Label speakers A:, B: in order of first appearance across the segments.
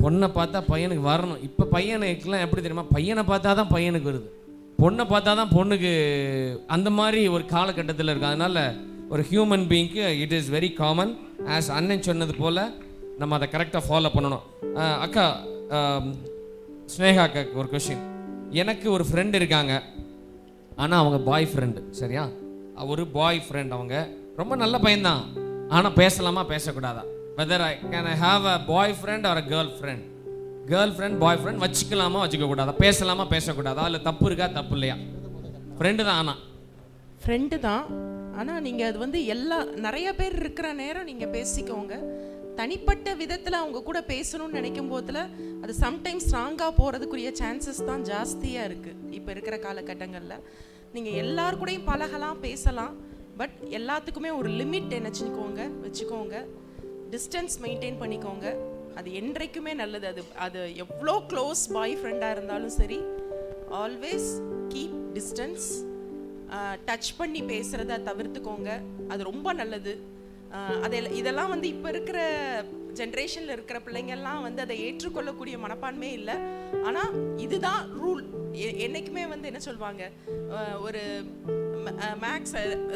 A: பொண்ணை பார்த்தா பையனுக்கு வரணும். இப்போ பையனுக்குலாம் எப்படி தெரியுமா, பையனை பார்த்தா தான் பையனுக்கு வருது, பொண்ணை பார்த்தா தான் பொண்ணுக்கு. அந்த மாதிரி ஒரு காலகட்டத்தில் இருக்குது. அதனால் ஒரு ஹியூமன் பீயிங்க்கு it is very common. As அண்ணன் சொன்னது போல் நம்ம அதை கரெக்டாக ஃபாலோ பண்ணணும். அக்கா, ஸ்னேகா அக்கா ஒரு கொஷின். எனக்கு ஒரு ஃப்ரெண்டு இருக்காங்க, ஆனால் அவங்க பாய் ஃப்ரெண்டு. சரியா, ஒரு பாய் ஃப்ரெண்ட். அவங்க ரொம்ப நல்ல பையன்தான், ஆனால் பேசலாமா பேசக்கூடாதா? Whether I can I have a boyfriend or a girlfriend? Girlfriend boyfriend வச்சுக்கலாமா வச்சுக்க கூடாதா? பேசலாமா பேசக்கூடாதா? இல்லை தப்பு இருக்கா தப்பு இல்லையா? ஃப்ரெண்டு தான், ஆனால்
B: ஃப்ரெண்டு தான். ஆனால் நீங்கள் அது வந்து நிறைய பேர் இருக்கிற நேரம் நீங்கள் பேசிக்கோங்க. தனிப்பட்ட விதத்தில் அவங்க கூட பேசணும்னு நினைக்கும் போதில் அது சம்டைம்ஸ் ஸ்ட்ராங்காக போகிறதுக்குரிய சான்சஸ் தான் ஜாஸ்தியாக இருக்குது இப்போ இருக்கிற காலகட்டங்களில். நீங்கள் எல்லார் கூடயும் பழகலாம், பேசலாம், பட் எல்லாத்துக்குமே ஒரு லிமிட் வச்சுக்கோங்க. டிஸ்டன்ஸ் மெயின்டைன் பண்ணிக்கோங்க. அது என்றைக்குமே நல்லது. அது எவ்வளோ க்ளோஸ் பாய் ஃப்ரெண்டாக இருந்தாலும் சரி, ஆல்வேஸ் கீப் டிஸ்டன்ஸ். டச் பண்ணி பேசுகிறத தவிர்த்துக்கோங்க, அது ரொம்ப நல்லது. இதெல்லாம் வந்து இப்போ இருக்கிற ஜென்ரேஷனில் இருக்கிற பிள்ளைங்கள்லாம் வந்து அதை ஏற்றுக்கொள்ளக்கூடிய மனப்பான்மை இல்லை. ஆனால் இதுதான் ரூல். என்றைக்குமே வந்து என்ன சொல்லுவாங்க, ஒரு மேக்ஸ்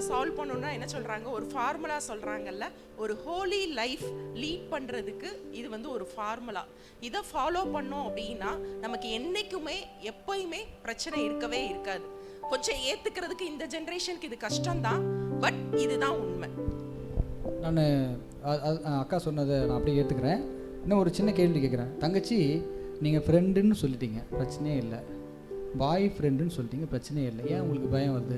B: சால்வ் பண்ணணுன்னா என்ன சொல்கிறாங்க, ஒரு ஃபார்முலா சொல்கிறாங்கல்ல, ஒரு ஹோலி லைஃப் லீட் பண்ணுறதுக்கு இது வந்து ஒரு ஃபார்முலா. இதை ஃபாலோ பண்ணோம் அப்படின்னா நமக்கு என்றைக்குமே எப்போயுமே பிரச்சனை இருக்கவே இருக்காது. கொஞ்சம் ஏற்றுக்கிறதுக்கு இந்த ஜென்ரேஷனுக்கு இது கஷ்டம்தான், பட் இதுதான் உண்மை.
C: நான் அக்கா சொன்னதை நான் அப்படியே ஏற்றுக்கிறேன். இன்னும் ஒரு சின்ன கேள்வி கேட்குறேன். தங்கச்சி, நீங்கள் ஃப்ரெண்டுன்னு சொல்லிட்டீங்க, பிரச்சனையே இல்லை. பாய் ஃப்ரெண்டுன்னு சொல்லிட்டீங்க, பிரச்சனையே இல்லை. ஏன் உங்களுக்கு பயம் வருது?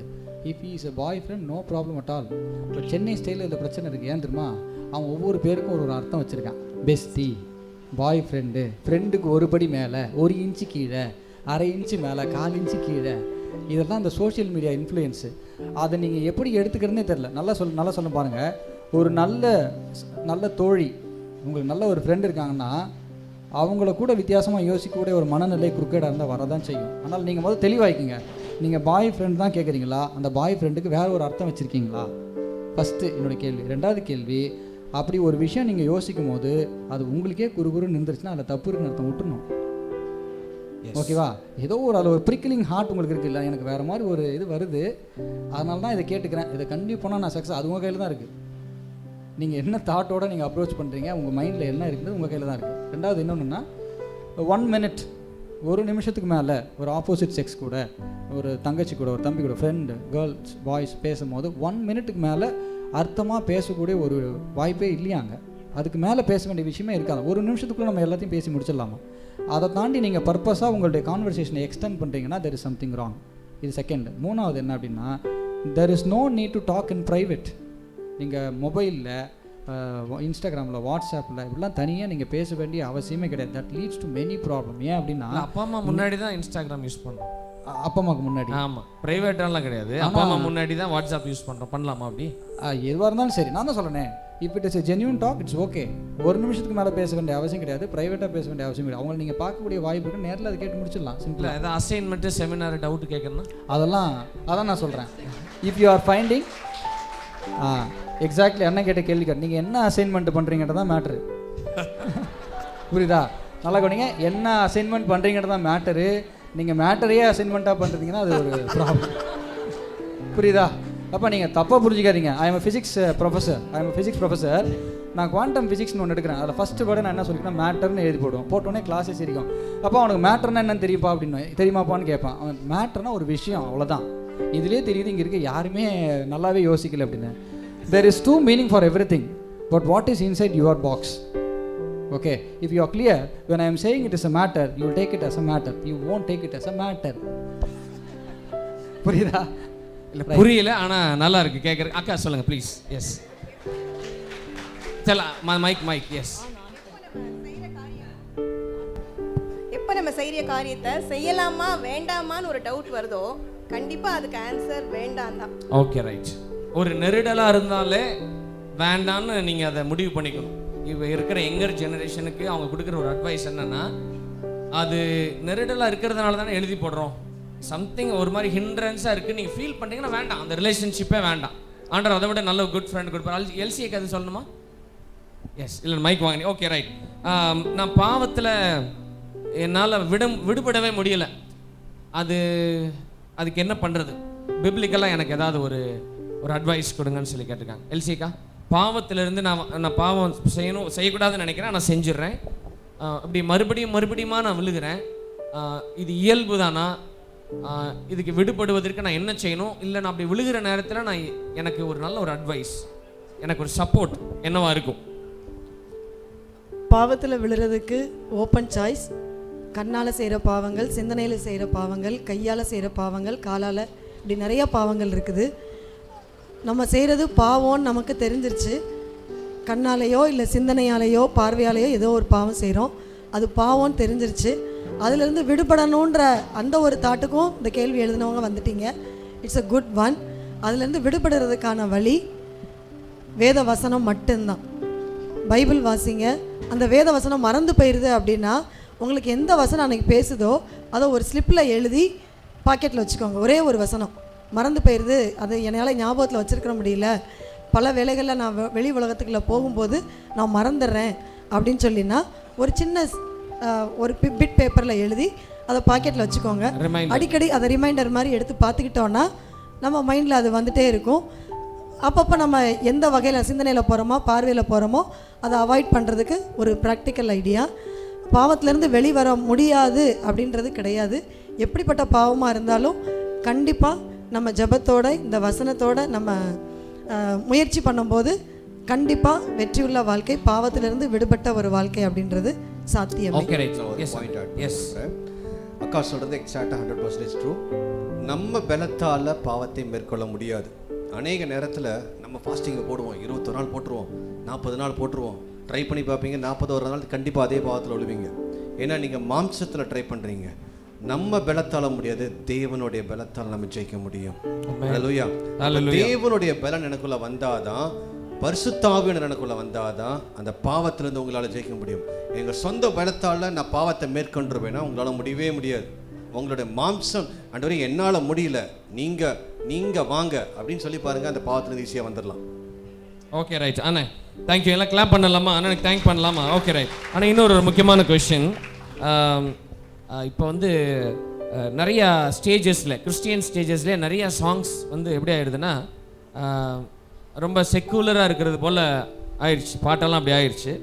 C: If is a boyfriend no problem at all. இப்போ சென்னை ஸ்டைலில் இதில் பிரச்சனை இருக்குது. ஏன் தெரியுமா? அவன் ஒவ்வொரு பேருக்கும் ஒரு அர்த்தம் வச்சுருக்கான். பெஸ்டி, பாய் ஃப்ரெண்டு, ஃப்ரெண்டுக்கு ஒரு படி மேலே, 1 இன்ச்சு கீழே, 1/2 இன்ச்சு மேலே, 1/4 இன்ச்சு கீழே. இதெல்லாம் இந்த சோஷியல் மீடியா இன்ஃப்ளூயன்ஸு. அதை நீங்கள் எப்படி எடுத்துக்கிறதுனே தெரில. நல்லா சொல்ல பாருங்கள். ஒரு நல்ல தோழி, உங்களுக்கு நல்ல ஒரு ஃப்ரெண்டு இருக்காங்கன்னா அவங்கள கூட வித்தியாசமாக யோசிக்கக்கூடிய ஒரு மனநிலை குறுக்கேடாக இருந்தால் வரதான் செய்யும். ஆனால் நீங்கள் முதல்ல தெளிவாகிக்கிங்க. நீங்கள் பாய் ஃப்ரெண்ட் தான் கேட்குறீங்களா, அந்த பாய் ஃப்ரெண்டுக்கு வேறு ஒரு அர்த்தம் வச்சுருக்கீங்களா? ஃபஸ்ட்டு என்னோடய கேள்வி. 2வது கேள்வி, அப்படி ஒரு விஷயம் நீங்கள் யோசிக்கும் போது அது உங்களுக்கே குறுகுறுன்னு நின்றுச்சுன்னா அதில் தப்பு இருக்குன்னு அர்த்தம் விட்டுணும். ஓகேவா? ஏதோ அதில் ஒரு ப்ரிக்கிலிங் ஹார்ட் உங்களுக்கு இருக்குல்ல, எனக்கு வேறு மாதிரி ஒரு இது வருது, அதனால தான் இதை கேட்டுக்கிறேன், இதை கண்டிப்பாக போனால் நான் சக்ஸஸ். அது உங்கள் கையில் தான் இருக்குது. நீங்கள் என்ன தாட்டோடு நீங்கள் அப்ரோச் பண்ணுறீங்க, உங்கள் மைண்டில் என்ன இருக்குது உங்கள் கையில் தான் இருக்குது. 2வது இன்னொன்றுன்னா, 1 minute, 1 நிமிஷத்துக்கு மேலே ஒரு ஆப்போசிட் செக்ஸ் கூட, ஒரு தங்கச்சி கூட, ஒரு தம்பி கூட, ஃப்ரெண்டு, கேர்ள்ஸ், பாய்ஸ் பேசும்போது 1 minute மேலே அர்த்தமாக பேசக்கூடிய ஒரு வாய்ப்பே இல்லையாங்க. அதுக்கு மேலே பேச வேண்டிய விஷயமே இருக்காது. 1 நிமிஷத்துக்குள்ளே நம்ம எல்லாத்தையும் பேசி முடிச்சிடலாமா? அதை தாண்டி நீங்கள் பர்பஸாக உங்களுடைய கான்வர்சேஷனை எக்ஸ்டெண்ட் பண்ணுறீங்கன்னா there is something wrong. இது செகண்ட். 3வது என்ன அப்படின்னா, there is no need to talk in private. நீங்கள் மொபைலில், இன்ஸ்டாகிராமில், வாட்ஸ்அப்பில் இப்படிலாம் தனியாக நீங்கள் பேச வேண்டிய அவசியமே கிடையாது. That leads to many problem. ஏன் அப்படின்னா,
A: அப்பா அம்மா முன்னாடி தான் இன்ஸ்டாகிராம் யூஸ் பண்ணுறோம்.
C: அப்பா அம்மாவுக்கு முன்னாடி.
A: ஆமாம், ப்ரைவேட்டாலாம் கிடையாது. அப்பா அம்மா முன்னாடி தான் வாட்ஸ்அப் யூஸ் பண்ணுறோம். பண்ணலாமா அப்படி?
C: எதுவாக இருந்தாலும் சரி. நான் தான் சொல்கிறேன், if it is a genuine talk it's okay. 1 நிமிஷத்துக்கு மேலே பேச வேண்டிய அவசியம் கிடையாது. ப்ரைவேட்டாக பேச வேண்டிய அவசியம் கிடையாது. அவங்களை நீங்கள் பார்க்கக்கூடிய வாய்ப்பு இருக்குது. நேரில் அதை கேட்டு முடிச்சிடலாம் சிம்பிளாக.
A: ஏதாவது அசைன்மெண்ட்டு, செமினார், டவுட் கேட்கணும்னா
C: அதான் நான் சொல்கிறேன். If you are finding exactly என்ன கேட்ட கேள்வி கேட்டு நீங்கள் என்ன அசைன்மெண்ட் பண்ணுறீங்கன்றது தான் மேட்ரு. புரியுதா? நல்லா கவனிங்க. என்ன அசைன்மெண்ட் பண்ணுறீங்கிறது தான் மேட்டரு. நீங்கள் மேட்டரையே அசைன்மெண்ட்டாக பண்ணுறீங்கன்னா அது ஒரு ப்ராப்ளம். புரியுதா? அப்போ நீங்கள் தப்பாக புரிஞ்சுக்காதீங்க. I am physics professor. நான் குவாண்டம் ஃபிசிக்ஸ்னு ஒன்று எடுக்கிறேன். அதில் ஃபஸ்ட்டு வேர்டு நான் என்ன சொல்லிக்கிறேன், மேட்டர்னு எழுதி போடுவோம். போட்டோன்னே கிளாஸஸ் இருக்கும். அப்போ அவனுக்கு மேட்டர்னா என்னன்னு தெரியுப்பா அப்படின்னு தெரியுமாப்பான்னு கேட்பான். அவன் மேட்டர்னா ஒரு விஷயம், அவ்வளோதான். இதுலேயே தெரியுது இங்கே இருக்க யாருமே நல்லாவே யோசிக்கல அப்படின்னு. There is 2 meaning for everything, but what is inside your box? Okay, if you are clear, when I am saying it is a matter, you will take it as a matter. You won't take it as a matter. புரியுதா?
A: இல்லை புரியல, ஆனால் நல்லா இருக்கு கேட்குறது. அக்கா சொல்லுங்கள் please. S, சல மைக். எஸ்.
D: எப்போ நம்ம செய்கிற காரியத்தை செய்யலாமா வேண்டாமான்னு ஒரு டவுட் வருதோ, கண்டிப்பாக அதுக்கு ஆன்சர் வேண்டாம் தான்.
A: Okay, right. ஒரு நெருடலாக இருந்தாலே வேண்டான்னு நீங்கள் அதை முடிவு பண்ணிக்கணும். இப்போ இருக்கிற யங்கர் ஜெனரேஷனுக்கு அவங்க கொடுக்குற ஒரு அட்வைஸ் என்னென்னா, அது நெருடலாக இருக்கிறதுனால தானே எழுதி போடுறோம். சம்திங் ஒரு மாதிரி ஹிண்ட்ரன்ஸாக இருக்குது நீங்கள் ஃபீல் பண்ணிங்கன்னா வேண்டாம், அந்த ரிலேஷன்ஷிப்பே வேண்டாம். ஆண்டர் அதை விட நல்ல குட் ஃப்ரெண்ட் கொடுப்பார். எல்சிஏக்கு அது சொல்லணுமா? எஸ், இல்லை மைக் வாங்கினே. Okay right. நான் பாவத்தில் என்னால் விடுபடவே முடியலை. அதுக்கு என்ன பண்ணுறது? பிப்ளிக்கலாக எனக்கு ஏதாவது ஒரு அட்வைஸ் கொடுங்கன்னு சொல்லி கேட்டிருக்காங்க. எல்சிக்கா, பாவத்திலிருந்து நான் பாவம் செய்யக்கூடாதுன்னு நினைக்கிறேன், நான் செஞ்சிடுறேன். அப்படி மறுபடியும் நான் விழுகிறேன். இது இயல்பு தானா? இதுக்கு விடுபடுவதற்கு நான் என்ன செய்யணும்? இல்லை நான் அப்படி விழுகிற நேரத்தில் எனக்கு ஒரு நல்ல ஒரு அட்வைஸ், எனக்கு ஒரு சப்போர்ட் என்னவா இருக்கும்?
E: பாவத்தில் விழுறதுக்கு ஓப்பன் சாய்ஸ். கண்ணால் செய்கிற பாவங்கள், சிந்தனையில் செய்கிற பாவங்கள், கையால் செய்கிற பாவங்கள், காலால், இப்படி நிறையா பாவங்கள் இருக்குது. நம்ம செய்கிறது பாவம்னு நமக்கு தெரிஞ்சிருச்சு. கண்ணாலேயோ இல்லை சிந்தனையாலேயோ பார்வையாலேயோ ஏதோ ஒரு பாவம் செய்கிறோம், அது பாவம்னு தெரிஞ்சிருச்சு. அதிலிருந்து விடுபடணுன்ற அந்த ஒரு தாட்டுக்கும் இந்த கேள்வி எழுதினவங்க வந்துட்டீங்க. It's a good one. அதிலேருந்து விடுபடுறதுக்கான வழி வேத வசனம் மட்டும்தான். பைபிள் வாசிங்க. அந்த வேத வசனம் மறந்து போயிடுது அப்படின்னா உங்களுக்கு எந்த வசனம் அன்றைக்கி பேசுதோ அதை ஒரு ஸ்லிப்பில் எழுதி பாக்கெட்டில் வச்சுக்கோங்க. ஒரே ஒரு வசனம் மறந்து போயிடுது, அது என்னால் ஞாபகத்தில் வச்சுருக்க முடியல, பல வேளைகளில் நான் வெளி உலகத்துக்குள்ளே போகும்போது நான் மறந்துடுறேன் அப்படின்னு சொல்லினா ஒரு சின்ன ஒரு பிட் பேப்பரில் எழுதி அதை பாக்கெட்டில் வச்சுக்கோங்க. அடிக்கடி அதை ரிமைண்டர் மாதிரி எடுத்து பார்த்துக்கிட்டோன்னா நம்ம மைண்டில் அது வந்துகிட்டே இருக்கும். அப்பப்போ நம்ம எந்த வகையில் சிந்தனையில் போகிறோமோ பார்வையில் போகிறோமோ அதை அவாய்ட் பண்ணுறதுக்கு ஒரு ப்ராக்டிக்கல் ஐடியா. பாவத்திலேருந்து வெளிவர முடியாது அப்படின்றது கிடையாது. எப்படிப்பட்ட பாவமாக இருந்தாலும் கண்டிப்பாக நம்ம ஜபத்தோட இந்த வசனத்தோட நம்ம முயற்சி பண்ணும்போது கண்டிப்பாக வெற்றியுள்ள வாழ்க்கை, பாவத்திலிருந்து விடுபட்ட ஒரு வாழ்க்கை அப்படின்றது சாத்தியம்.
F: அக்கா சொல்கிறது எக்ஸாக்டாக 100% ட்ரூ. நம்ம பலத்தால் பாவத்தை மேற்கொள்ள முடியாது. அநேக நேரத்தில் நம்ம ஃபாஸ்டிங்கை போடுவோம், 21 நாள் போட்டுருவோம், 40 நாள் போட்டுருவோம், ட்ரை பண்ணி பார்ப்பீங்க, 41 நாள் கண்டிப்பாக அதே பாவத்தில் விழுவீங்க. ஏன்னா நீங்கள் மாம்சத்தில் ட்ரை பண்ணுறீங்க. நம்ம பலத்தால் முடியாது, தேவனுடைய பலத்தால் நம்ம ஜெயிக்க முடியும். ஹல்லேலூயா. தேவனுடைய பலன் எனக்குள்ள வந்தாதான், பரிசுத்தாவியான எனக்குள்ள வந்தாதான் அந்த பாவத்திலிருந்து உங்களால் ஜெயிக்க முடியும். எங்கள் சொந்த பலத்தால் நான் பாவத்தை மேற்கொண்டுருவேன்னா உங்களால் முடியவே முடியாது. உங்களுடைய மாம்சம் ஆண்டவரே என்னால் முடியல, நீங்கள் வாங்க அப்படின்னு சொல்லி பாருங்கள், அந்த பாவத்திலிருந்து ஈஸியாக வந்துடலாம்.
A: ஓகே ரைட் அண்ணா, தேங்க்யூ. எல்லாம் கிளாப் பண்ணலாமா? அண்ணனுக்கு தேங்க் பண்ணலாமா? Okay right. ஆனால் இன்னொரு முக்கியமான கொஷின். இப்போ நிறையா ஸ்டேஜஸில், கிறிஸ்டியன் ஸ்டேஜஸ்லேயே நிறையா சாங்ஸ் எப்படி ஆயிடுதுன்னா ரொம்ப செக்குலராக இருக்கிறது போல் ஆயிடுச்சு, பாட்டெல்லாம் அப்படி ஆயிடுச்சு.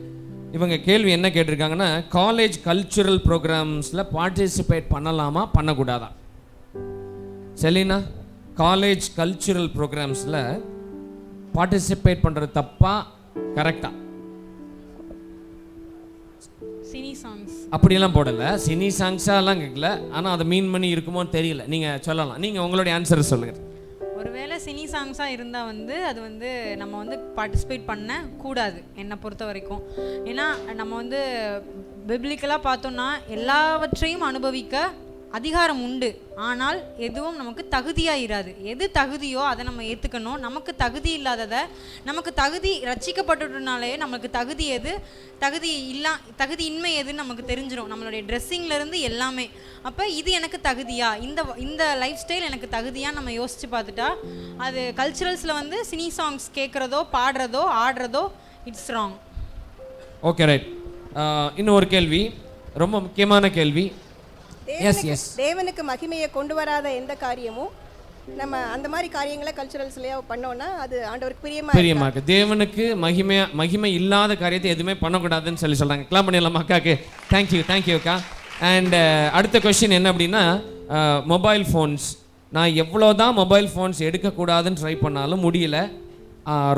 A: இவங்க கேள்வி என்ன கேட்டிருக்காங்கன்னா, காலேஜ் கல்ச்சுரல் ப்ரோக்ராம்ஸில் பார்ட்டிசிபேட் பண்ணலாமா பண்ணக்கூடாதா? செலினா, காலேஜ் கல்ச்சுரல் ப்ரோக்ராம்ஸில் பார்ட்டிசிபேட் பண்ணுறது தப்பா கரெக்டா?
G: சினி சாங்ஸ்
A: அப்படியெல்லாம் போடலை, சினி சாங்ஸாலாம் கேட்கல, ஆனால் அதை மீன் பண்ணி இருக்குமோன்னு தெரியல. நீங்கள் சொல்லலாம், நீங்கள் உங்களுடைய ஆன்சரை சொல்லுங்கள்.
G: ஒருவேளை சினி சாங்ஸாக இருந்தால் அது நம்ம பார்ட்டிசிபேட் பண்ண கூடாது என்னை பொறுத்த வரைக்கும். ஏன்னா நம்ம பிப்ளிக்கலாக பார்த்தோன்னா எல்லாவற்றையும் அனுபவிக்க அதிகாரம் உண்டு, ஆனால் எதுவும் நமக்கு தகுதியாயிராது. எது தகுதியோ அதை நம்ம ஏற்றுக்கணும். நமக்கு தகுதி இல்லாததை, நமக்கு தகுதி ரட்சிக்கப்பட்டதுனாலே நமக்கு தகுதி எது, தகுதியின்மை எதுன்னு நமக்கு தெரிஞ்சிடும், நம்மளுடைய ட்ரெஸ்ஸிங்லேருந்து எல்லாமே. அப்போ இது எனக்கு தகுதியா, இந்த லைஃப் ஸ்டைல் எனக்கு தகுதியா நம்ம யோசித்து பார்த்துட்டா அது கல்ச்சுரல்ஸில் சினி சாங்ஸ் கேட்குறதோ பாடுறதோ ஆடுறதோ இட்ஸ் ராங்.
A: Okay right. இன்னும் ஒரு கேள்வி, ரொம்ப முக்கியமான கேள்வி.
D: தேவனுக்கு மகிமையை கொண்டு வராத எந்த காரியமும் நம்ம அந்த மாதிரி காரியங்களை கல்ச்சுரல்ஸ்லயே பண்ணோம்னா அது ஆண்டவருக்கு பிரியமா இருக்கு.
A: தேவனுக்கு மகிமை இல்லாத காரியத்தை எதுவுமே பண்ணக்கூடாதுன்னு சொல்றாங்க. கிளாப் பண்ணிடலாமா அக்காக்கு? தேங்க்யூ அக்கா. அண்ட் அடுத்த கொஸ்டின் என்ன அப்படின்னா, மொபைல் ஃபோன்ஸ். நான் எவ்வளோதான் மொபைல் ஃபோன்ஸ் எடுக்கக்கூடாதுன்னு ட்ரை பண்ணாலும் முடியல,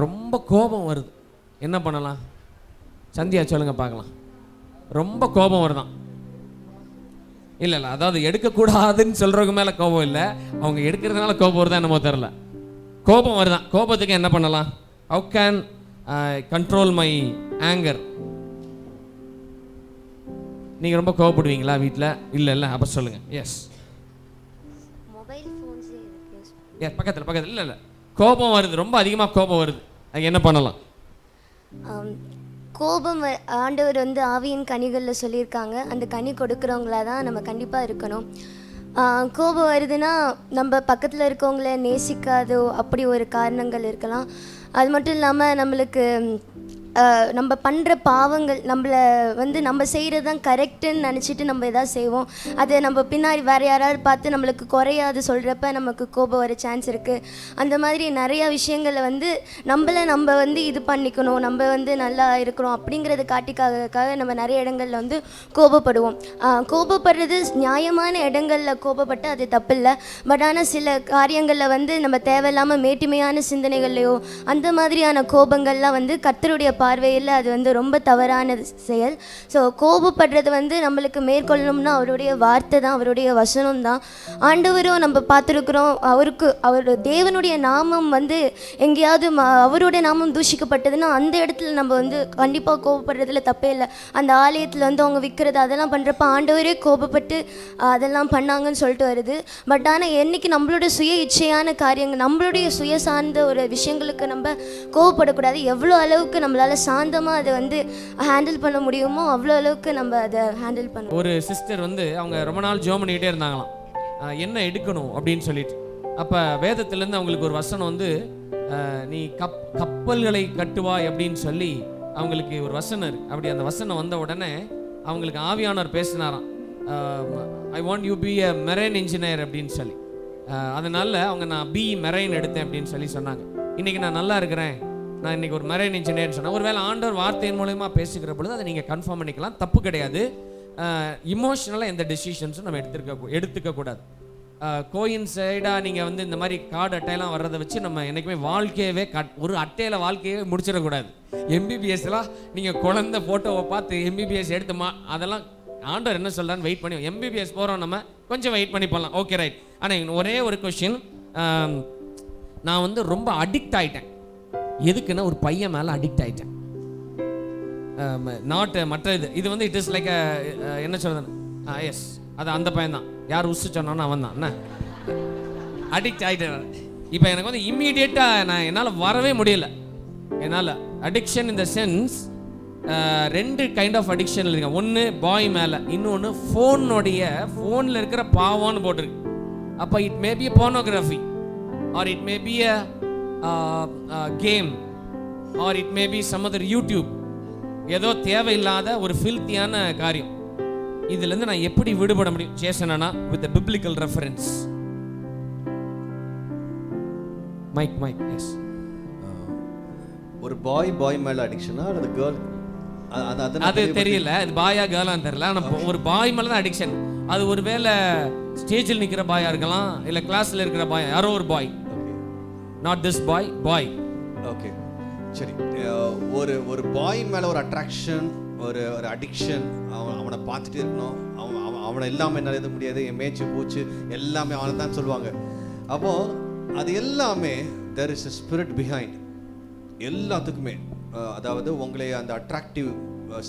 A: ரொம்ப கோபம் வருது, என்ன பண்ணலாம்? சந்தியா சொல்லுங்க பார்க்கலாம். ரொம்ப கோபம் வருதான்? இல்லை, அதாவது எடுக்கக்கூடாதுன்னு சொல்கிறவங்க மேலே கோபம் இல்லை, அவங்க எடுக்கிறதுனால கோபம் வருதா என்னமோ தெரில, கோபம் வருதான். கோபத்துக்கு என்ன பண்ணலாம்? How can control my anger? நீங்கள் ரொம்ப கோபப்படுவீங்களா வீட்டில்? இல்லை, அப்போ சொல்லுங்கள். எஸ், பக்கத்தில் இல்லை, கோபம் வருது, ரொம்ப அதிகமாக கோபம் வருது, அதுக்கு என்ன பண்ணலாம்?
H: கோபம் ஆண்டவர் ஆவியின் கனிகளில் சொல்லியிருக்காங்க, அந்த கனி கொடுக்குறவங்களா தான் நம்ம கண்டிப்பாக இருக்கணும். கோபம் வருதுன்னா நம்ம பக்கத்தில் இருக்கவங்கள நேசிக்காதோ அப்படி ஒரு காரணங்கள் இருக்கலாம். அது மட்டும் இல்லாமல் நம்மளுக்கு நம்ம பண்ணுற பாவங்கள் நம்மளை வந்து நம்ம செய்கிறது தான் கரெக்டுன்னு நினச்சிட்டு நம்ம எதாவது செய்வோம். அது நம்ம பின்னாடி வேறு யாராவது பார்த்து நம்மளுக்கு குறையாது சொல்கிறப்ப நமக்கு கோபம் வர சான்ஸ் இருக்குது. அந்த மாதிரி நிறையா விஷயங்களை வந்து நம்ம வந்து இது பண்ணிக்கணும், நம்ம வந்து நல்லா இருக்கிறோம் அப்படிங்கிறத காட்டிக்காக நம்ம நிறைய இடங்களில் வந்து கோபப்படுவோம். கோபப்படுறது நியாயமான இடங்களில் கோபப்பட்டு அது தப்பு இல்லை. பட் ஆனால் சில காரியங்களில் வந்து நம்ம தேவையில்லாமல் மேட்டிமையான சிந்தனைகள்லையோ அந்த மாதிரியான கோபங்கள்லாம் வந்து கர்த்தருடைய பார்வையில் அது வந்து ரொம்ப தவறான செயல். ஸோ கோபப்படுறது வந்து நம்மளுக்கு மேற்கொள்ளணும்னா அவருடைய வார்த்தை தான், அவருடைய வசனம் தான். ஆண்டவரும் நம்ம பார்த்துருக்குறோம், அவரோட தேவனுடைய நாமம் வந்து எங்கேயாவது அவருடைய நாமம் தூஷிக்கப்பட்டதுன்னா அந்த இடத்துல நம்ம வந்து கண்டிப்பாக கோபப்படுறதுல தப்பே இல்லை. அந்த ஆலயத்தில் வந்து அவங்க விற்கிறது அதெல்லாம் பண்ணுறப்ப ஆண்டவரே கோபப்பட்டு அதெல்லாம் பண்ணாங்கன்னு சொல்லிட்டு வருது. பட் ஆனால் என்னைக்கு நம்மளோட சுய இச்சையான காரியங்கள், நம்மளுடைய சுய சார்ந்த ஒரு விஷயங்களுக்கு நம்ம கோவப்படக்கூடாது. எவ்வளோ அளவுக்கு நம்மளால் சாந்தமாக அதை வந்து ஹேண்டில் பண்ண முடியுமோ அவ்வளோ அளவுக்கு நம்ம அதை ஹேண்டில் பண்ணணும்.
A: ஒரு சிஸ்டர் வந்து அவங்க ரொம்ப நாள் ஜெபம் பண்ணிக்கிட்டே இருந்தாங்களாம், என்ன எடுக்கணும் அப்படின்னு சொல்லிட்டு. அப்போ வேதத்துலேருந்து அவங்களுக்கு ஒரு வசனம் வந்து நீ கப்பல்களை கட்டுவாய் அப்படின்னு சொல்லி அவங்களுக்கு ஒரு வசனம் இருக்கு. அப்படி அந்த வசனம் வந்த உடனே அவங்களுக்கு ஆவியானவர் பேசினாராம், I want you be a marine engineer அப்படின்னு சொல்லி. அதனால் அவங்க நான் பி மெரைன் எடுத்தேன் அப்படின்னு சொல்லி சொன்னாங்க. இன்றைக்கி நான் நல்லா இருக்கிறேன், நான் இன்றைக்கி ஒரு மெரைன் இன்ஜினியர்னு சொன்னேன். ஒருவேளை ஆண்டவர் வார்த்தையின் மூலமா பேசுகிற பொழுது அதை நீங்கள் கன்ஃபார்ம் பண்ணிக்கலாம், தப்பு கிடையாது. இமோஷனலாக எந்த டெசிஷன்ஸும் நம்ம எடுத்துக்கக்கூடாது. கோயின்சைடாக நீங்கள் வந்து இந்த மாதிரி கார்டு அட்டையெல்லாம் வர்றதை வச்சு நம்ம என்றைக்குமே வாழ்க்கையவே ஒரு அட்டையில் வாழ்க்கையவே முடிச்சிடக்கூடாது. எம்பிபிஎஸ்லாம் நீங்கள் குழந்தை ஃபோட்டோவை பார்த்து எம்பிபிஎஸ் எடுத்துமா அதெல்லாம் ஆண்டவர் என்ன சொல்கிறான்னு வெயிட் பண்ணி எம்பிபிஎஸ் போகிறோம், நம்ம கொஞ்சம் வெயிட் பண்ணி போகலாம். Okay right. ஆனால் ஒரே ஒரு கொஸ்டின், நான் வந்து ரொம்ப அடிக்ட் ஆகிட்டேன். எதுக்குன்னா ஒரு பையன் மேலே அடிக்ட் ஆகிட்டேன், நாட் மற்ற இது வந்து இட் இஸ் லைக் என்ன சொல்கிறது, எஸ் அது அந்த பையன் தான், யார் உசு சொன்னான்னு அவன் தான் என்ன அடிக்ட் ஆகிட்டேன். இப்போ எனக்கு வந்து இம்மீடியட்டாக நான் என்னால் வரவே முடியல. என்னால் அடிக்ஷன் இன் த சென்ஸ் ரெண்டு கைண்ட் ஆஃப் அடிக்ஷன் இருக்குங்க. ஒன்று பாய் மேலே, இன்னொன்று ஃபோனில் இருக்கிற பாவம்னு போட்டிருக்கு. அப்போ it may be a pornography or it may be a game or it may be some other YouTube, ஏதோ தேவையில்லாத ஒரு ஃபில்த்தியான காரியம். இதுலேருந்து நான் எப்படி விடுபட முடியும் ஜேசனா? with a biblical reference. மைக் எஸ்.
F: ஒரு பாய் மேலே அடிக்ஷனா அல்லது கேர்ள்?
A: அது தெரியல, அது பாயா கேர்ளான்னு தெரியல. ஆனால் ஒரு பாய் மேலே தான் அடிக்ஷன். அது ஒரு வேளை ஸ்டேஜில் நிற்கிற பாயா இருக்கலாம், இல்லை கிளாஸில் இருக்கிற பாய், யாரோ ஒரு பாய், நாட் திஸ் பாய்.
F: ஓகே சரி. ஒரு பாய் மேலே ஒரு அட்ராக்ஷன், ஒரு அடிக்ஷன், அவனை பார்த்துட்டே இருக்கணும், அவனை எல்லாமே என்ன எழுத முடியாது, என் மேய்ச்சி பூச்சு எல்லாமே அவனை தான் சொல்லுவாங்க. அப்போது அது எல்லாமே there is a spirit behind எல்லாத்துக்குமே. அதாவது உங்களை அந்த அட்ராக்டிவ்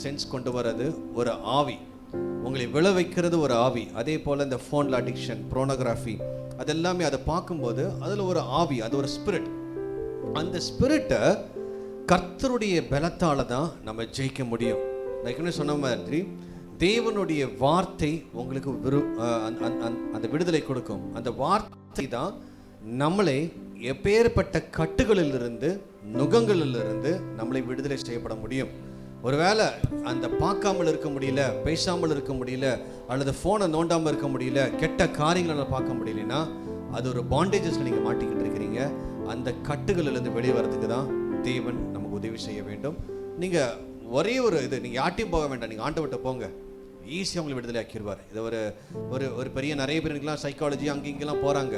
F: சென்ஸ் கொண்டு வர்றது ஒரு ஆவி, உங்களை விழ வைக்கிறது ஒரு ஆவி. அதே போல் இந்த ஃபோனில் அடிக்ஷன், ப்ரோனோகிராஃபி, அதெல்லாமே அதை பார்க்கும்போது அதில் ஒரு ஆவி, அது ஒரு ஸ்பிரிட். அந்த ஸ்பிரிட்டை கர்த்தருடைய பலத்தால் தான் நம்ம ஜெயிக்க முடியும். நான் ஏற்கனவே சொன்ன மாதிரி தேவனுடைய வார்த்தை உங்களுக்கு அந்த விடுதலை கொடுக்கும். அந்த வார்த்தை தான் நம்மளை எப்பேற்பட்ட கட்டுகளிலிருந்து, நுகங்களிலிருந்து நம்மளை விடுதலை செய்யப்பட முடியும். ஒருவேளை அந்த பார்க்காமல் இருக்க முடியல, பேசாமல் இருக்க முடியல, அல்லது ஃபோனை நோண்டாமல் இருக்க முடியல, கெட்ட காரியங்களை பார்க்க முடியலன்னா அது ஒரு பாண்டேஜஸில் நீங்கள் மாட்டிக்கிட்டு இருக்கிறீங்க. அந்த கட்டுகளிலிருந்து வெளியே வர்றதுக்கு தான் தேவன் நமக்கு உதவி செய்ய வேண்டும். நீங்கள் ஒரே ஒரு நீங்கள் யார்ட்டையும் போக வேண்டாம், நீங்கள் ஆண்டவர்கிட்ட போங்க, ஈஸியாக உங்களை விடுதலை ஆக்கிடுவார். இதை ஒரு பெரிய நிறைய பேருக்கெல்லாம் சைக்காலஜி அங்கே இங்கெல்லாம் போகிறாங்க,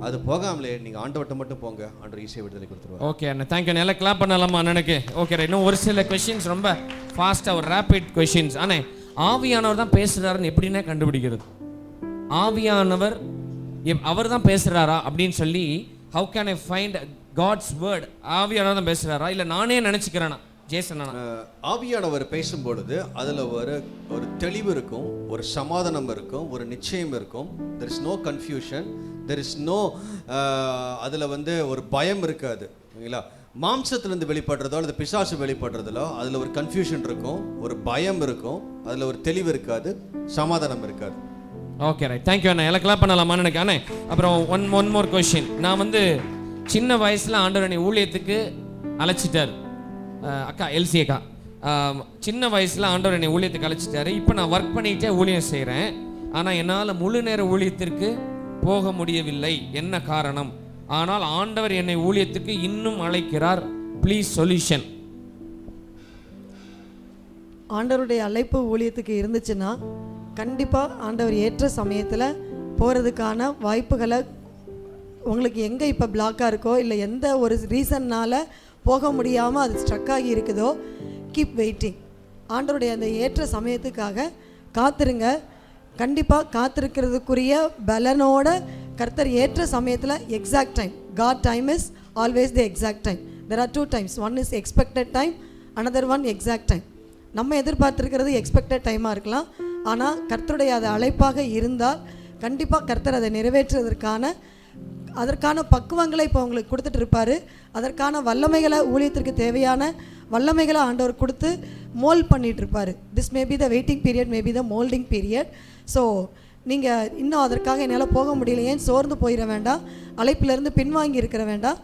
F: அது போகாமலே நீங்கள் ஆண்டவர்கிட்ட மட்டும் போங்க, ஆண்டவர் ஈஸியாக விடுதலை கொடுத்துருவார்.
A: ஓகே அண்ணா, தேங்க்யூ. நல்லா கிளாப் பண்ணலாமா அண்ணனுக்கு? ஓகே, இன்னும் ஒரு சில கொஸ்டின்ஸ் ரொம்ப ஃபாஸ்ட்டாக, ஒரு ரேபிட் கொஸ்டின்ஸ். ஆனால் ஆவியானவர் தான் பேசுகிறாருன்னு எப்படின்னா கண்டுபிடிக்கிறது? ஆவியானவர் அவர் தான் பேசுகிறாரா அப்படின்னு சொல்லி how can I find God's word? ஆவியானவர் தான் பேசுகிறாரா இல்லை நானே நினச்சிக்கிறேன்னா? ஜேசன்
F: ஆவியானவர் பேசும்பொழுது அதில் ஒரு தெளிவு இருக்கும், ஒரு சமாதானம் இருக்கும், ஒரு நிச்சயம் இருக்கும். There is no confusion, there is no அதில் ஒரு பயம் இருக்காது. ஓகேங்களா? மாம்சத்துலேருந்து வெளிப்படுறதோ அல்லது பிசாசு வெளிப்படுறதோ அதில் ஒரு கன்ஃபியூஷன் இருக்கும், ஒரு பயம் இருக்கும், அதில் ஒரு தெளிவு இருக்காது, சமாதானம் இருக்காது.
A: ஓகே ரைட், தேங்க்யூ அண்ணா. எனக்கெல்லாம் பண்ணலாமா எனக்கு? அண்ணே அப்புறம் ஒன் மோர் கொஸ்டின். நான் சின்ன வயசில் ஆண்டவர் என்னை ஊழியத்துக்கு அழைச்சிட்டார். அக்கா எல்சி அக்கா, சின்ன வயசில் ஆண்டவர் என்னை ஊழியத்துக்கு அழைச்சிட்டாரு. இப்போ நான் ஒர்க் பண்ணிகிட்டே ஊழியம் செய்கிறேன். ஆனால் என்னால் முழு நேர ஊழியத்திற்கு போக முடியவில்லை. என்ன காரணம்? ஆனால் ஆண்டவர் என்னை ஊழியத்துக்கு இன்னும் அழைக்கிறார். Please solution.
E: ஆண்டவருடைய அழைப்பு ஊழியத்துக்கு இருந்துச்சுன்னா கண்டிப்பாக ஆண்டவர் ஏற்ற சமயத்தில் போகிறதுக்கான வாய்ப்புகளை உங்களுக்கு எங்கே இப்போ பிளாக்காக இருக்கோ இல்லை எந்த ஒரு ரீசன்னால் போக முடியாமல் அது ஸ்ட்ரக் ஆகி இருக்குதோ, கீப் வெயிட்டிங். ஆண்டவருடைய அந்த ஏற்ற சமயத்துக்காக காத்திருங்க. கண்டிப்பாக காத்திருக்கிறதுக்குரிய பலனோட கர்த்தர் ஏற்ற சமயத்தில் exact time, God time is always the exact time. There are 2 times. One is expected time, another one exact time. நம்ம எதிர்பார்த்துருக்கிறது எக்ஸ்பெக்டட் டைமாக இருக்கலாம். ஆனால் கர்த்தருடைய அது அழைப்பாக இருந்தால் கண்டிப்பாக கர்த்தர் அதை அதற்கான பக்குவங்களை இப்போ உங்களுக்கு கொடுத்துட்டு இருப்பார். அதற்கான வல்லமைகளை, ஊழியத்திற்கு தேவையான வல்லமைகளை ஆண்டவர் கொடுத்து மோல்ட் பண்ணிகிட்டு இருப்பார். This may be the waiting period, may be the moulding period. So நீங்கள் இன்னும் அதற்காக என்னால் போக முடியலையேன்னு சோர்ந்து போயிட வேண்டாம், அழைப்பிலிருந்து பின்வாங்கி இருக்கிற வேண்டாம்.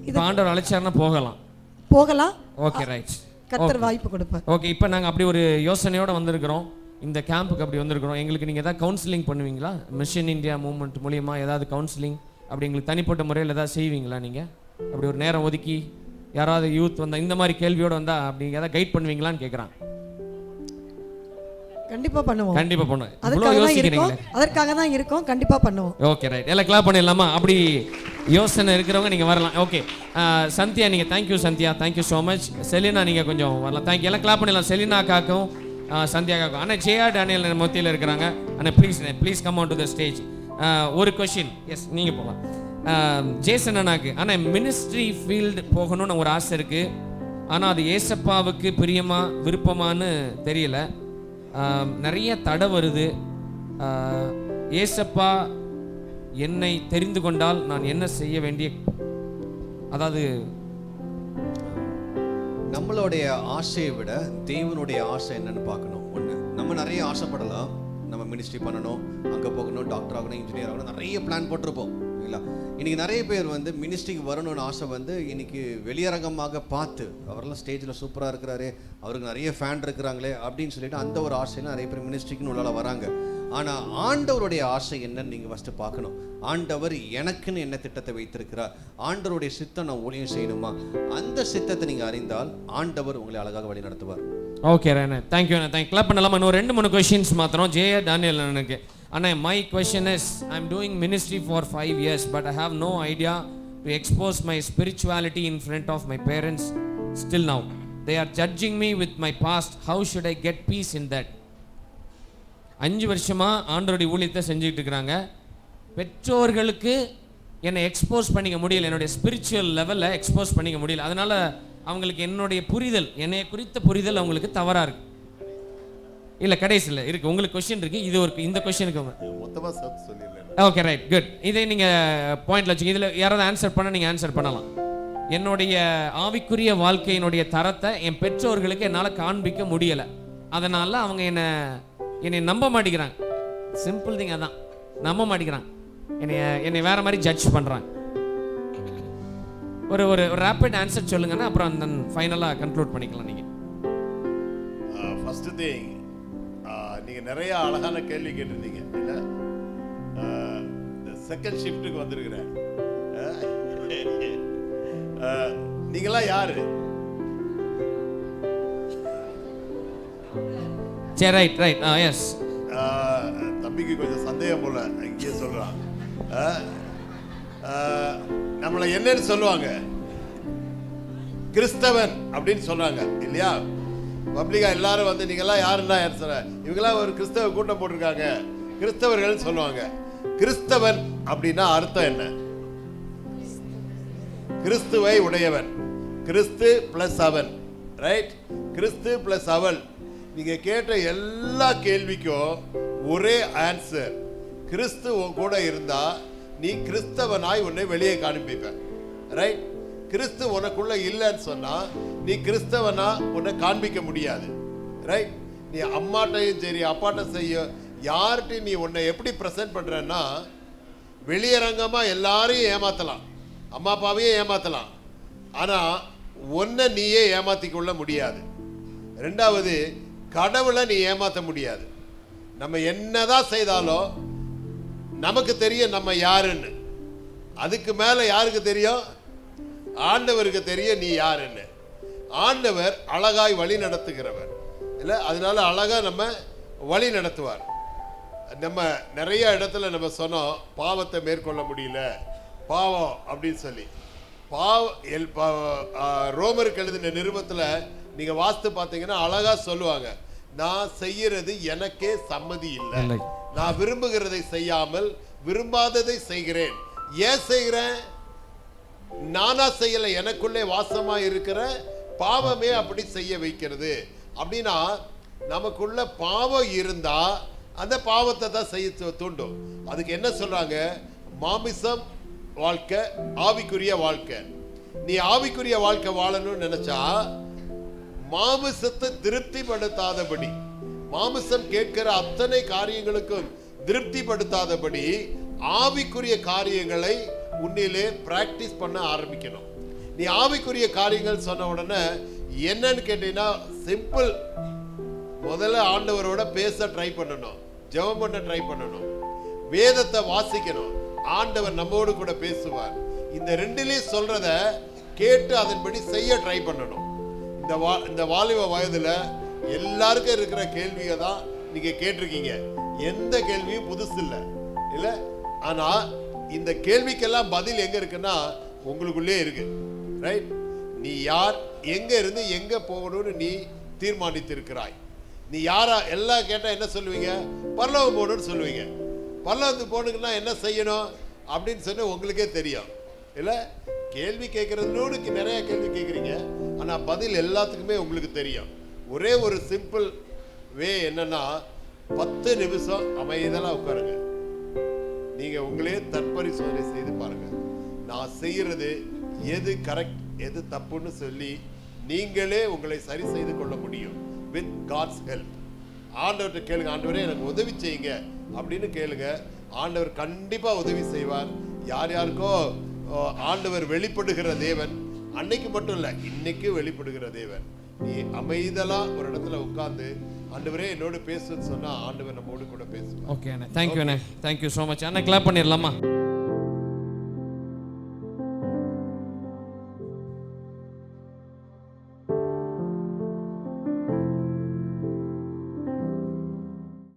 A: இது ஆண்டவர் அழைச்சாருன்னா போகலாம். Okay, right.
E: கர்த்தர் வாய்ப்பு கொடுப்பார்.
A: ஓகே, இப்போ நாங்கள் அப்படி ஒரு யோசனையோடு வந்திருக்கிறோம். இந்த கேம்புக்கு அப்படி வந்திருக்கிறோம். எங்களுக்கு நீங்கள் எதாவது கவுன்சிலிங் பண்ணுவீங்களா? மிஷன் இந்தியா மூவ்மெண்ட் மூலியமா ஏதாவது கவுன்சிலிங் அப்படி எங்களுக்கு தனிப்பட்ட முறையில் ஏதாவது செய்வீங்களா? நீங்கள் அப்படி ஒரு நேரம் ஒதுக்கி யாராவது யூத் வந்தால், இந்த மாதிரி கேள்வியோடு வந்தால் அப்படி ஏதாவது கைட் பண்ணுவீங்களான்னு கேட்குறான்.
E: கண்டிப்பாக பண்ணுவோம். அதற்காக தான் இருக்கோம். கண்டிப்பாக பண்ணுவோம்.
A: Okay, right. எல்லாம் கிளாப் பண்ணிடலாமா? அப்படி யோசனை இருக்கிறவங்க நீங்கள் வரலாம். ஓகே, சந்தியா நீங்கள், thank you Sandhya, thank you so much. Selina நீங்கள் கொஞ்சம் வரலாம். தேங்க்யூ. எல்லாம் கிளாப் பண்ணிடலாம். செலினா காக்கும், சந்தியா காக்கும். அண்ணா ஜேஆர் டேனியல் மத்தியில் இருக்கிறாங்க. அண்ணா please come on to the stage. ஒரு கொஷின். எஸ், நீங்கள் போகலாம். ஜேசன் அண்ணாக்கு, ஆனால் மினிஸ்ட்ரி ஃபீல்டு போகணும்னு ஒரு ஆசை இருக்குது. ஆனால் அது ஏசப்பாவுக்கு பிரியமா விருப்பமானு தெரியல. நிறைய தடை வருது. ஏசப்பா என்னை தெரிந்து கொண்டால் நான் என்ன செய்ய வேண்டிய, அதாவது
F: நம்மளுடைய ஆசையை விட தேவனுடைய ஆசை என்னன்னு பார்க்கணும். ஒன்று, நம்ம நிறைய ஆசைப்படலாம். நம்ம மினிஸ்ட்ரி பண்ணணும், அங்கே போகணும், டாக்டர் ஆகணும், இன்ஜினியர் ஆகணும், நிறைய பிளான் போட்டிருப்போம் இல்லைங்களா? இன்றைக்கி நிறைய பேர் மினிஸ்ட்ரிக்கு வரணும்னு ஆசை இன்றைக்கி வெளியரங்கமாக பார்த்து அவரெல்லாம் ஸ்டேஜில் சூப்பராக இருக்கிறாரு, அவருக்கு நிறைய ஃபேன் இருக்கிறாங்களே அப்படின்னு சொல்லிட்டு அந்த ஒரு ஆசையில் நிறைய பேர் மினிஸ்ட்ரிக்குன்னு உள்ளால வராங்க. ஆனால் ஆண்டவருடைய ஆசை என்னன்னு நீங்கள் ஃபஸ்ட்டு பார்க்கணும். ஆண்டவர் எனக்குன்னு என்ன திட்டத்தை வைத்திருக்கிறார், ஆண்டவருடைய சித்தம் நான் ஊழியம் செய்யணுமா, அந்த சித்தத்தை நீங்கள் அறிந்தால் ஆண்டவர் உங்களை அழகாக வழி நடத்துவார்.
A: ஓகே ரேண்ணே, தேங்க்யூ அண்ணா. கிளாப் பண்ணலாமா? இன்னும் 2-3 கொஷின்ஸ் மாத்திரம். ஜேஆர் டேனியல் அண்ணனுக்கு. அண்ணா, my question is, I am doing ministry for 5 years but I have no idea to expose my spirituality in front of my parents. Still now they are judging me with my past. how should I get peace in that? 5 வருஷமா ஆண்டவருடைய ஊழியத்தை செஞ்சுக்கிட்டு இருக்கிறாங்க. பெற்றோர்களுக்கு என்னை expose பண்ணிக்க முடியல, என்னுடைய ஸ்பிரிச்சுவல் லெவலில் எக்ஸ்போஸ் பண்ணிக்க முடியல. அதனால அவங்களுக்கு என்னுடைய புரிதல், என்னை குறித்த புரிதல் அவங்களுக்கு தவறாக இருக்கு. இல்லை, கடைசியில் இருக்கு. உங்களுக்கு கொஸ்டின் இருக்கு, இது ஒரு இந்த கொஸ்டினுக்கு ஓகே, ரைட், குட். இதை நீங்கள் பாயிண்ட்ல வச்சுக்க. இதில் யாராவது ஆன்சர் பண்ண நீங்கள் ஆன்சர் பண்ணலாம். என்னுடைய ஆவிக்குரிய வாழ்க்கையினுடைய தரத்தை என் பெற்றோர்களுக்கு என்னால் காண்பிக்க முடியலை. அதனால் அவங்க என்னை நம்ப மாட்டேங்கிறாங்க. சிம்பிள் திங் அதான், நம்ப மாட்டேங்கிறாங்க. என்னை வேற மாதிரி ஜட்ஜ் பண்ணுறாங்க. ஒரு ரேபிட் ஆன்சர் சொல்லுங்கன்னா அப்புறம் அந்த ஃபைனலாக கன்க்ளூட் பண்ணிக்கலாம். நீங்கள்
I: ஃபர்ஸ்ட் திங், நீங்கள் நிறைய அழகான கேள்வி கேட்டிருந்தீங்க இல்லை? செகண்ட் ஷிஃப்ட்டுக்கு வந்திருக்கிறேன். நீங்களாம் யாரு?
A: சரி, ரைட், எஸ்.
I: தம்பிக்கு கொஞ்சம் சந்தேகம் போல, இங்கே சொல்றான். நம்மளை என்னன்னு சொல்லுவாங்க? கிறிஸ்தவன் அப்படின்னு சொல்றாங்க இல்லையா? பப்ளிக்கா எல்லாரும் நீங்கெல்லாம் யாருன்னா சொல்ற, இவங்கெல்லாம் ஒரு கிறிஸ்தவ கூட்டம் போட்டிருக்காங்க, கிறிஸ்தவர்கள் சொல்லுவாங்க. கிறிஸ்தவன் அப்படின்னா அர்த்தம் என்ன? கிறிஸ்துவை உடையவன், கிறிஸ்து பிளஸ் அவன், ரைட்? கிறிஸ்து பிளஸ் அவள். நீங்க கேட்ட எல்லா கேள்விக்கும் ஒரே ஆன்சர். கிறிஸ்து உன் கூட இருந்தா நீ கிறிஸ்தவனாய் உன்னை வெளியே காண்பிப்ப, ரைட்? கிறிஸ்து உனக்குள்ள இல்லைன்னு சொன்னா நீ கிறிஸ்தவனா உன்னை காண்பிக்க முடியாது, ரைட்? நீ அம்மாட்டையும் சரி அப்பாட்ட செய்ய யார்கிட்டையும் நீ உன்னை எப்படி ப்ரெசென்ட் பண்றன்னா, வெளியரங்கமா எல்லாரையும் ஏமாத்தலாம், அம்மா அப்பாவையும் ஏமாத்தலாம், ஆனா ஒன்றை நீயே ஏமாத்தி கொள்ள முடியாது. ரெண்டாவது, கடவுளை நீ ஏமாற்ற முடியாது. நம்ம என்னதான் செய்தாலும் நமக்கு தெரியும் நம்ம யாருன்னு. அதுக்கு மேலே யாருக்கு தெரியும்? ஆண்டவருக்கு தெரியும் நீ யாருன்னு. ஆண்டவர் அழகாய் வழி நடத்துகிறவர் இல்லை, அதனால அழகாக நம்ம வழி நடத்துவார். நம்ம நிறைய இடத்துல நம்ம சொன்னோம் பாவத்தை மேற்கொள்ள முடியல, பாவம் அப்படின்னு சொல்லி. ரோமருக்கு எழுதின நிருபத்தில் நீங்கள் வாஸ்து பார்த்தீங்கன்னா அழகாக சொல்லுவாங்க, நான் செய்யறது எனக்கே சம்மதி இல்லை, நான் விரும்புகிறதை செய்யாமல் விரும்பாததை செய்கிறேன். ஏன் செய்கிறேன்? நானா செய்யலை, எனக்குள்ளே வாசமா இருக்கிற பாவமே அப்படி செய்ய வைக்கிறது. அப்படின்னா நமக்குள்ள பாவம் இருந்தா அந்த பாவத்தை தான் செய்ய தூண்டும். அதுக்கு என்ன சொல்றாங்க? மாமிசம் வாழ்க்கை, ஆவிக்குரிய வாழ்க்கை. நீ ஆவிக்குரிய வாழ்க்கை வாழணும்னு நினைச்சா மாமிசத்தை திருப்திப்படுத்தாதபடி, மாமிசம் கேட்கிற அத்தனை காரியங்களுக்கும் திருப்திப்படுத்தாதபடி ஆவிக்குரிய காரியங்களை உன்னிலே பிராக்டிஸ் பண்ண ஆரம்பிக்கணும். நீ ஆவிக்குரிய காரியங்கள் சொன்ன உடனே என்னன்னு கேட்டீங்கன்னா சிம்பிள். முதல்ல ஆண்டவரோட பேச ட்ரை பண்ணணும், ஜெபம் பண்ண ட்ரை பண்ணணும், வேதத்தை வாசிக்கணும். ஆண்டவர் நம்மோடு கூட பேசுவார். இந்த ரெண்டுலேயும் சொல்றத கேட்டு அதன்படி செய்ய ட்ரை பண்ணணும். இந்த வாலிப வயதுல எல்லாருக்கும் இருக்கிற கேள்வியை தான் நீங்க கேட்டிருக்கீங்க. எந்த கேள்வியும் புதுசு இல்லை இல்ல. ஆனா இந்த கேள்விக்கெல்லாம் பதில் எங்க இருக்குன்னா உங்களுக்குள்ளே இருக்கு. ரைட்? நீ யார், எங்க இருந்து எங்க போகணும்னு நீ தீர்மானித்திருக்கிறாய். நீ யாரா எல்லாம் கேட்டா என்ன சொல்லுவீங்க? பரலோகம் போகணும்னு சொல்லுவீங்க. பரலோகத்துக்கு போகணுன்னா என்ன செய்யணும் அப்படின்னு சொல்லி உங்களுக்கே தெரியும் இல்ல. கேள்வி கேட்கறதுனோடு நிறைய கேள்வி கேட்குறீங்க, ஆனா பதில் எல்லாத்துக்குமே உங்களுக்கு தெரியும். ஒரே ஒரு சிம்பிள் வே என்னன்னா 10 நிமிஷம் அமைதியாக உட்காருங்க. நீங்க உங்களே தற்பரிசோதனை செய்து பாருங்க. நான் செய்யறது எது கரெக்ட் எது தப்புன்னு சொல்லி நீங்களே உங்களை சரி செய்து கொள்ள முடியும் வித் காட்ஸ் ஹெல்ப். ஆண்டவர்கிட்ட கேளுங்க, ஆண்டவரே எனக்கு உதவி செய்யுங்க அப்படின்னு கேளுங்க. ஆண்டவர் கண்டிப்பா உதவி செய்வார். யார் யாருக்கோ ஆண்டவர் வெளிப்படுகிற தேவன், அன்னைக்கு மட்டும் இல்லை இன்னைக்கு வெளிப்படுகிற தேவன். நீ அமைதலா ஒரு இடத்துல உட்கார்ந்து ஆண்டவரே என்னோடு பேசுன்னு சொன்னா ஆண்டவர் நம்மோடு கூட பேசுவார்.
A: ஓகே அண்ணா, தேங்க்யூ அண்ணா, தேங்க்யூ ஸோ மச் அண்ணா. கிளாப் பண்ணிடலாமா?